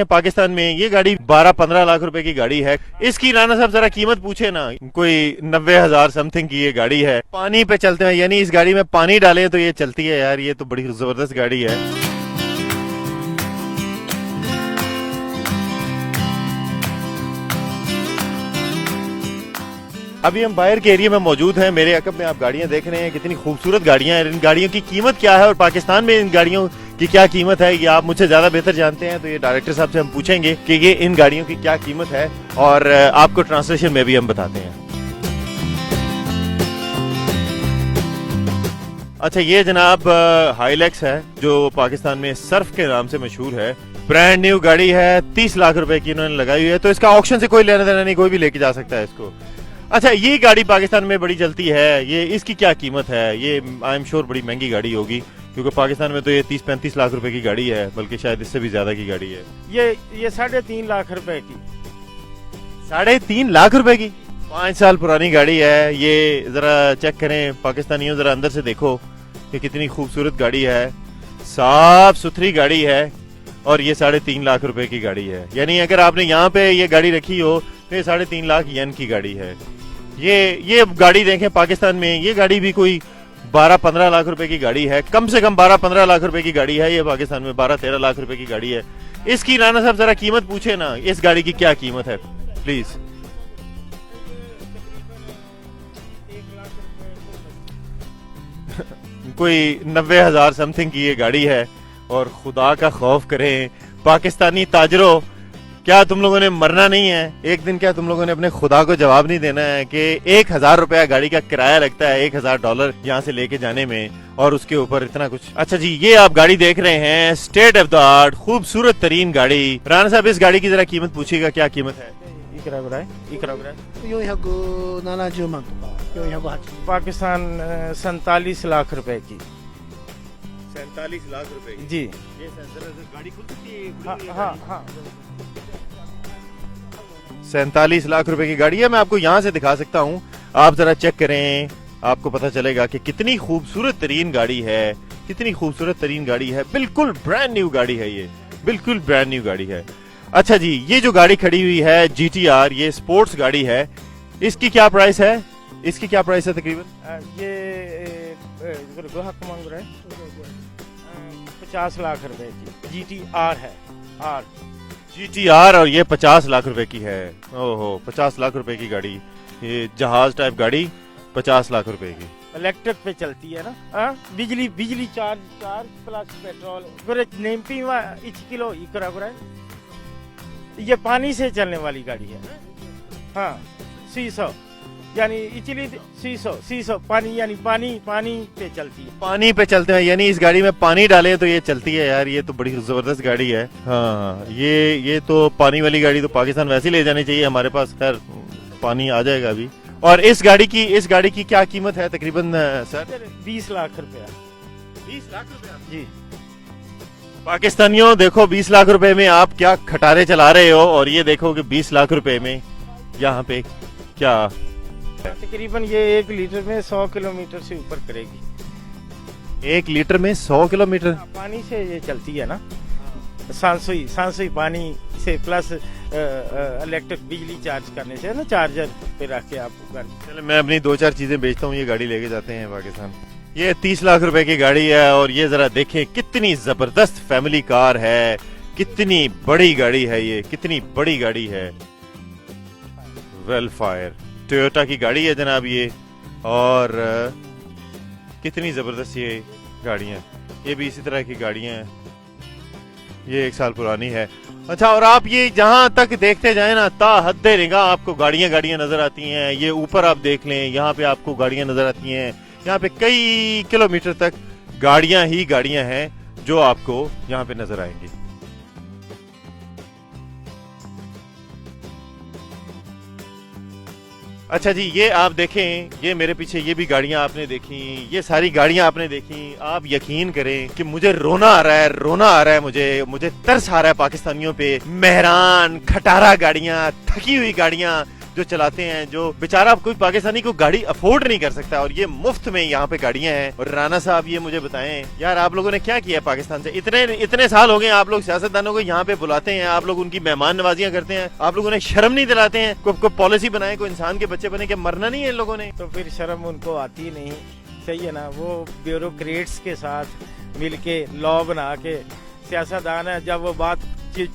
पाकिस्तान में ये गाड़ी 12-15 लाख रुपए की गाड़ी है। इसकी राना साहब जरा कीमत पूछे ना, कोई 90,000 समथिंग की ये गाड़ी है। पानी पे चलते हैं, यानी इस गाड़ी में पानी डाले तो ये चलती है यार, ये तो बड़ी जबरदस्त गाड़ी है। अभी हम बाहर के एरिया में मौजूद हैं। मेरे अकब में आप गाड़ियां देख रहे हैं, कितनी खूबसूरत गाड़ियां हैं। इन गाड़ियों की कीमत क्या है और पाकिस्तान में इन गाड़ियों की क्या कीमत है, ये आप मुझसे ज्यादा बेहतर जानते हैं, तो ये डायरेक्टर साहब से हम पूछेंगे कि ये इन गाड़ियों की क्या कीमत है और आपको ट्रांसलेशन में भी हम बताते हैं। अच्छा, ये जनाब हाईलैक्स है जो पाकिस्तान में सर्फ के नाम से मशहूर है। ब्रांड न्यू गाड़ी है, 30 लाख रुपए की इन्होंने लगाई हुई है, तो इसका ऑक्शन से कोई लेना देना नहीं, कोई भी लेके जा सकता है इसको। अच्छा, ये गाड़ी पाकिस्तान में बड़ी चलती है, ये इसकी क्या कीमत है? ये आई एम श्योर बड़ी महंगी गाड़ी होगी, क्योंकि पाकिस्तान में तो ये 30-35 लाख रुपए की गाड़ी है, बल्कि शायद इससे भी ज्यादा की गाड़ी है। ये 3.5 लाख रुपए की। 3.5 लाख रुपए की 5 साल पुरानी गाड़ी है। ये जरा चेक करें पाकिस्तानियों, जरा अंदर से देखो कि कितनी खूबसूरत गाड़ी है, साफ सुथरी गाड़ी है, और ये 3.5 लाख रुपए की गाड़ी है। यानी अगर आपने यहाँ पे ये गाड़ी रखी हो तो ये 3.5 लाख येन की गाड़ी है। ये गाड़ी देखें, पाकिस्तान में ये गाड़ी भी कोई 12-15 लाख रुपए की गाड़ी है, कम से कम 12-15 लाख रुपए की गाड़ी है। ये पाकिस्तान में 12-13 लाख रुपए की गाड़ी है। इसकी राना साहब जरा कीमत पूछे ना, इस गाड़ी की क्या कीमत है प्लीज। कोई 90,000 समथिंग की ये गाड़ी है। और खुदा का खौफ करें पाकिस्तानी ताजरों, क्या तुम लोगों ने मरना नहीं है? एक दिन क्या तुम लोगों ने अपने खुदा को जवाब नहीं देना है कि 1,000 रुपया गाड़ी का किराया लगता है, $1,000 यहाँ से लेके जाने में, और उसके ऊपर इतना कुछ। अच्छा जी, ये आप गाड़ी देख रहे हैं, स्टेट ऑफ द आर्ट खूबसूरत तरीन गाड़ी। राना साहब, इस गाड़ी की जरा कीमत पूछिएगा, क्या कीमत है? 470万とか480 पाकिस्तान 47 लाख रुपए की। 47 लाख रुपए की जी। ये गाड़ी खुद की? हाँ। 47 लाख रुपए की गाड़ी है। मैं आपको यहाँ से दिखा सकता हूँ, आप जरा चेक करें, आपको पता चलेगा कि कितनी खूबसूरत तरीन गाड़ी है, कितनी खूबसूरत तरीन गाड़ी है। बिल्कुल ब्रांड न्यू गाड़ी है, ये बिल्कुल ब्रांड न्यू गाड़ी है। अच्छा जी, ये जो गाड़ी खड़ी हुई है GTR, ये स्पोर्ट्स गाड़ी है। इसकी क्या प्राइस है? इसकी क्या प्राइस है तकरीबन? ये 50 लाख रुपए की GTR है। GTR, और ये 50 लाख रुपए की है। ओहो, 50 लाख रुपए की गाड़ी, ये जहाज टाइप गाड़ी 50 लाख रुपए की। इलेक्ट्रिक पे चलती है ना, बिजली चार्ज प्लस पेट्रोल नेम्पी 1 किलो ये पानी से चलने वाली गाड़ी है। हाँ, 600 यानी इचली 600 पानी, यानी पानी पे चलती है। पानी पे चलते हैं, यानी इस गाड़ी में पानी डाले तो ये चलती है यार, ये तो बड़ी जबरदस्त गाड़ी है। हाँ, ये तो पानी वाली गाड़ी तो पाकिस्तान वैसे ही ले जानी चाहिए, हमारे पास खैर पानी आ जाएगा अभी। और इस गाड़ी की क्या कीमत है तकरीबन सर? 20 लाख रुपया। 20 लाख रुपया जी। पाकिस्तानियों देखो, 20 लाख रुपए में आप क्या खटारे चला रहे हो, और ये देखो कि 20 लाख रुपए में यहाँ पे क्या तकरीबन ये 1 लीटर में 100 किलोमीटर से ऊपर करेगी। 1 लीटर में 100 किलोमीटर? पानी से ये चलती है ना, सांसुई पानी से प्लस इलेक्ट्रिक बिजली चार्ज करने से ना, चार्जर पे रख के आप। चलो, मैं अपनी 2-4 चीजें बेचता हूँ, ये गाड़ी लेके जाते हैं पाकिस्तान। ये 30 लाख रुपए की गाड़ी है, और ये जरा देखें कितनी जबरदस्त फैमिली कार है, कितनी बड़ी गाड़ी है, ये कितनी बड़ी गाड़ी है। वेलफायर टोयोटा की गाड़ी है जनाब ये, और कितनी जबरदस्त ये गाड़ियां, ये भी इसी तरह की गाड़ियां हैं। ये 1 साल पुरानी है। अच्छा, और आप ये जहां तक देखते जाए ना, ता हद्दे निगाह आपको गाड़ियां नजर आती हैं। ये ऊपर आप देख लें, यहाँ पे आपको गाड़ियां नजर आती हैं। यहाँ पे कई किलोमीटर तक गाड़ियां ही गाड़ियां हैं जो आपको यहाँ पे नजर आएंगी। अच्छा जी, ये आप देखें, ये मेरे पीछे ये भी गाड़ियां आपने देखी, ये सारी गाड़ियां आपने देखी। आप यकीन करें कि मुझे रोना आ रहा है, मुझे तरस आ रहा है पाकिस्तानियों पे। मेहरान खटारा गाड़ियां, थकी हुई गाड़ियां, जो चलाते हैं, जो बेचारा कोई पाकिस्तानी को गाड़ी अफोर्ड नहीं कर सकता और ये मुफ्त में यहाँ पे गाड़ियां हैं। और राना साहब ये मुझे बताएं यार, आप लोगों ने क्या किया पाकिस्तान से? इतने साल हो गए आप लोग सियासतदानों को यहाँ पे बुलाते हैं, आप लोग उनकी मेहमान नवाजियां करते हैं, आप लोगों ने शर्म नहीं दिलाते हैं? कोई पॉलिसी बनाए, कोई इंसान के बच्चे बने, क्या मरना नहीं है इन लोगों ने? तो फिर शर्म उनको आती नहीं, सही है ना। वो ब्यूरोक्रेट्स के साथ मिलके लॉ बना के, सियासतदान है, जब वो बात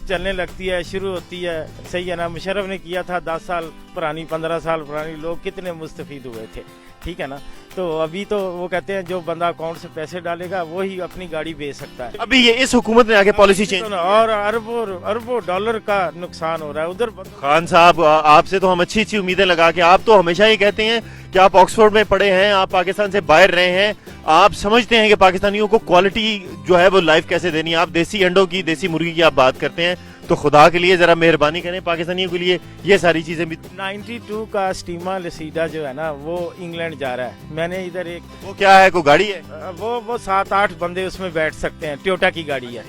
चलने लगती है, शुरू होती है, सही है ना। मुशर्रफ ने किया था 10 साल पुरानी, 15 साल पुरानी, लोग कितने मुस्तफीद हुए थे, ठीक है ना। तो अभी तो वो कहते हैं जो बंदा अकाउंट से पैसे डालेगा वही अपनी गाड़ी बेच सकता है। अभी ये इस हुकूमत ने आगे पॉलिसी चेंज, और अरबों डॉलर का नुकसान हो रहा है उधर। खान साहब आपसे तो हम अच्छी अच्छी उम्मीदें लगा के, आप तो हमेशा ही कहते हैं कि आप ऑक्सफोर्ड में पढ़े हैं, आप पाकिस्तान से बाहर रहे हैं, आप समझते हैं कि पाकिस्तानियों को क्वालिटी जो है वो लाइफ कैसे देनी है। आप देसी अंडों की, देसी मुर्गी की आप बात करते हैं, तो खुदा के लिए जरा मेहरबानी करें पाकिस्तानियों के लिए, ये सारी चीजें भी। 92 का स्टीमा लसीडा जो है ना वो इंग्लैंड जा रहा है। मैंने इधर एक, वो क्या है, कोई गाड़ी है? वो 7-8 बंदे उसमें बैठ सकते हैं, टोयोटा की गाड़ी है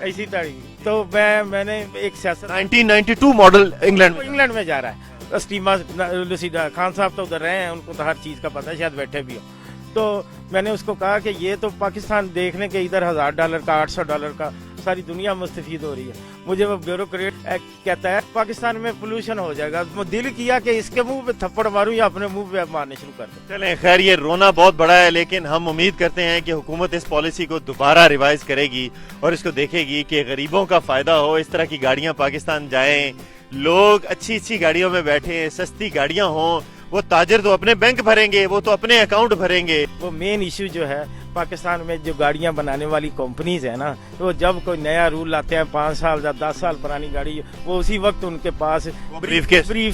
इसी तरह की। तो मैंने एक सियासत, 1992 मॉडल इंग्लैंड में जा रहा है स्टीमा लसीडा। खान साहब तो उधर रहे हैं, उनको तो हर चीज का पता है, शायद बैठे भी हो। तो मैंने उसको कहा कि ये तो पाकिस्तान देखने के इधर $1000 का, $800 का, सारी दुनिया मुस्तफीद हो रही है। मुझे वो ब्यूरोक्रेट कहता है पाकिस्तान में पोल्यूशन हो जाएगा। दिल किया कि इसके मुंह पे थप्पड़ मारूं या अपने मुंह पे मारने शुरू कर दूं। चलें, खैर ये रोना बहुत बड़ा है, लेकिन हम उम्मीद करते हैं कि हुकूमत इस पॉलिसी को दोबारा रिवाइज करेगी और इसको देखेगी कि गरीबों का फायदा हो, इस तरह की गाड़ियां पाकिस्तान जाएं, लोग अच्छी अच्छी गाड़ियों में बैठे, सस्ती गाड़ियां हों। वो ताजर तो अपने बैंक भरेंगे, वो तो अपने अकाउंट भरेंगे। वो मेन इश्यू जो है पाकिस्तान में, जो गाड़ियां बनाने वाली कंपनीज है ना, तो जब कोई नया रूल लाते हैं, 5 साल या 10 साल पुरानी गाड़ी, वो उसी वक्त उनके पास ब्रीफ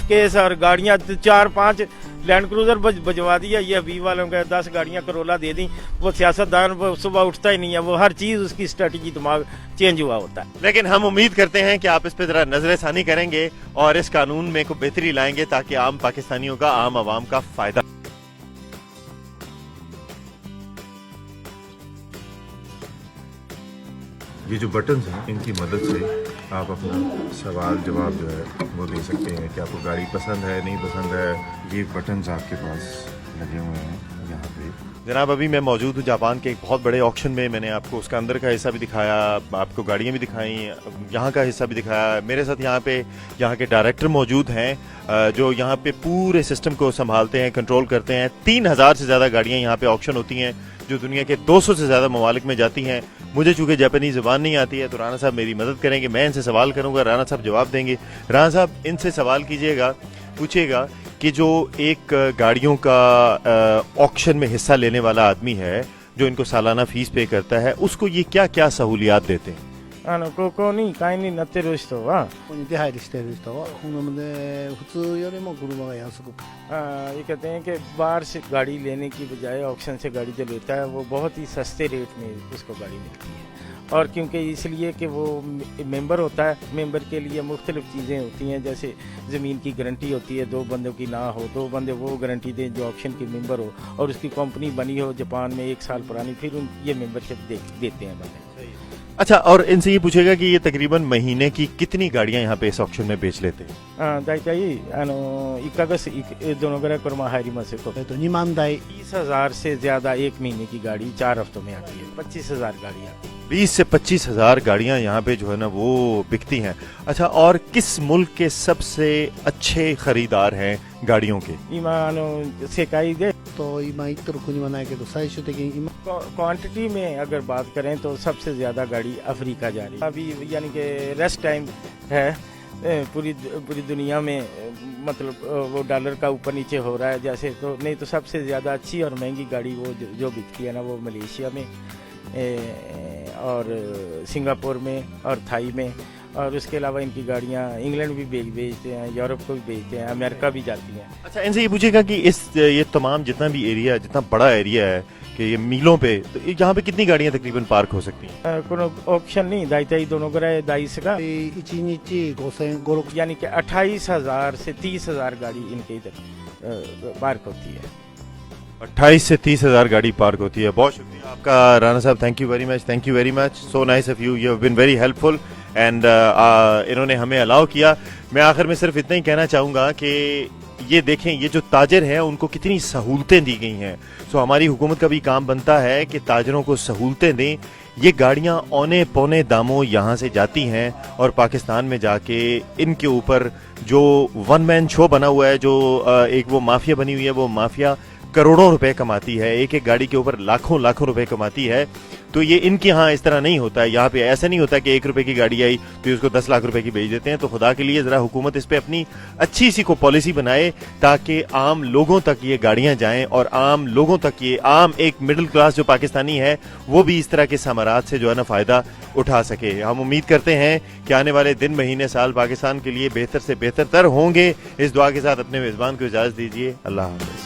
केस और गाड़ियां 4-5 लैंड क्रूजर बजवा दिया, ये अभी वालों के 10 गाड़ियां करोला दे दी। वो सियासतदान वो सुबह उठता ही नहीं है, वो हर चीज उसकी स्ट्रेटजी दिमाग चेंज हुआ होता है। लेकिन हम उम्मीद करते हैं कि आप इस पे जरा नजरसानी करेंगे और इस कानून में कोई बेहतरी लाएंगे ताकि आम पाकिस्तानियों का, आम आवाम का फायदा। ये जो बटन्स हैं, इनकी मदद से आप अपना सवाल जवाब जो है वो दे सकते हैं कि आपको गाड़ी पसंद है, नहीं पसंद है। ये बटन्स आपके पास लगे हुए हैं यहाँ पे। जनाब, अभी मैं मौजूद हूँ जापान के एक बहुत बड़े ऑक्शन में। मैंने आपको उसका अंदर का हिस्सा भी दिखाया, आपको गाड़ियाँ भी दिखाई, यहाँ का हिस्सा भी दिखाया। मेरे साथ यहाँ के डायरेक्टर मौजूद हैं जो यहाँ पे पूरे सिस्टम को संभालते हैं, कंट्रोल करते हैं। 3000 से ज़्यादा गाड़ियाँ यहाँ पे ऑक्शन होती हैं जो दुनिया के 200 से ज़्यादा ममालिक में जाती हैं। मुझे चूंकि जापानी ज़ुबान नहीं आती है तो राना साहब मेरी मदद करेंगे, मैं इनसे सवाल करूँगा, राना साहब जवाब देंगे। राना साहब, इनसे सवाल कीजिएगा, पूछिएगा कि जो एक गाड़ियों का ऑक्शन में हिस्सा लेने वाला आदमी है, जो इनको सालाना फीस पे करता है, उसको ये क्या क्या सहूलियात देते हैं? ここに会員になってる人は、ここに出入りしてる人はこので普通よりも車が安く ये कहते हैं कि बाहर से गाड़ी लेने की बजाय ऑक्शन से गाड़ी जो लेता है वो बहुत ही सस्ते रेट में उसको गाड़ी मिलती है। और क्योंकि इसलिए कि वो मेंबर होता है, मेंबर के लिए मुख्तलिफ चीज़ें होती हैं, जैसे ज़मीन की गारंटी होती है, 2 बंदों की ना हो, 2 बंदे वो गारंटी दें जो ऑक्शन के मेंबर हो, और उसकी कंपनी बनी हो जापान में 1 साल पुरानी, फिर ये मेंबरशिप देते हैं बंदे। अच्छा, और इनसे ये पूछेगा कि ये तकरीबन महीने की कितनी गाड़ियां यहाँ पे इस ऑक्शन में बेच लेते हैं? だいたい1ヶ月どのぐらい車入りますか2万台 20,000 से ज्यादा एक महीने की गाड़ी 4 हफ्तों में आती है। 25,000 गाड़ी आती है। 20 से 25,000 गाड़ियां यहाँ पे जो है ना वो बिकती हैं। अच्छा, और किस मुल्क के सबसे अच्छे खरीदार हैं गाड़ियों के? 今世界で と今言ってる国はないけど最終的に今 क्वांटिटी में अगर बात करें तो सबसे ज्यादा गाड़ी अफ्रीका जा रही है अभी, यानी कि रेस्ट टाइम है पूरी दुनिया में, मतलब वो डॉलर का ऊपर नीचे हो रहा है जैसे। तो नहीं तो सबसे ज्यादा अच्छी और महंगी गाड़ी वो जो बिकती है ना, वो मलेशिया में और सिंगापुर में और थाई में, और उसके अलावा इनकी गाड़ियाँ इंग्लैंड भी बेचते हैं, यूरोप को भी बेचते हैं, अमेरिका भी जाती हैं। अच्छा, इनसे ये पूछेगा कि ये तमाम जितना भी एरिया, जितना बड़ा एरिया है कि ये मीलों पे, तो यहाँ पे कितनी गाड़ियाँ तकरीबन पार्क हो सकती हैं? कोनो ऑप्शन नहीं, दाई दोनों ग्रह दाइस का 1日5,000 यानी कि 28,000 से 30,000 गाड़ी इनके इधर पार्क होती है। 28 से 30,000 गाड़ी पार्क होती है। बहुत शुक्रिया आपका राना साहब, thank you very much, so nice of you, you have been very helpful and इन्होंने हमें अलाउ किया। मैं आखिर में सिर्फ इतना ही कहना चाहूँगा कि ये देखें, ये जो ताजिर हैं उनको कितनी सहूलतें दी गई हैं। सो हमारी हुकूमत का भी काम बनता है कि ताजिरों को सहूलतें दें। ये गाड़ियाँ औने पौने दामों यहाँ से जाती हैं और पाकिस्तान में जाके इनके ऊपर जो वन मैन शो बना हुआ है, जो एक वो माफिया बनी हुई है, वो माफिया करोड़ों रुपए कमाती है, एक एक गाड़ी के ऊपर लाखों लाखों रुपए कमाती है। तो ये इनके यहाँ इस तरह नहीं होता है। यहाँ पे ऐसा नहीं होता कि 1 रुपए की गाड़ी आई तो उसको 10 लाख रुपए की बेच देते हैं। तो खुदा के लिए जरा हुकूमत इस पे अपनी अच्छी सी को पॉलिसी बनाए ताकि आम लोगों तक ये गाड़ियां जाएं और आम लोगों तक ये आम एक मिडिल क्लास जो पाकिस्तानी है वो भी इस तरह के समारात से जो है ना फायदा उठा सके। हम उम्मीद करते हैं कि आने वाले दिन, महीने, साल पाकिस्तान के लिए बेहतर से बेहतर तर होंगे। इस दुआ के साथ अपने मेजबान को इजाजत दीजिए। अल्लाह हाफ़िज़।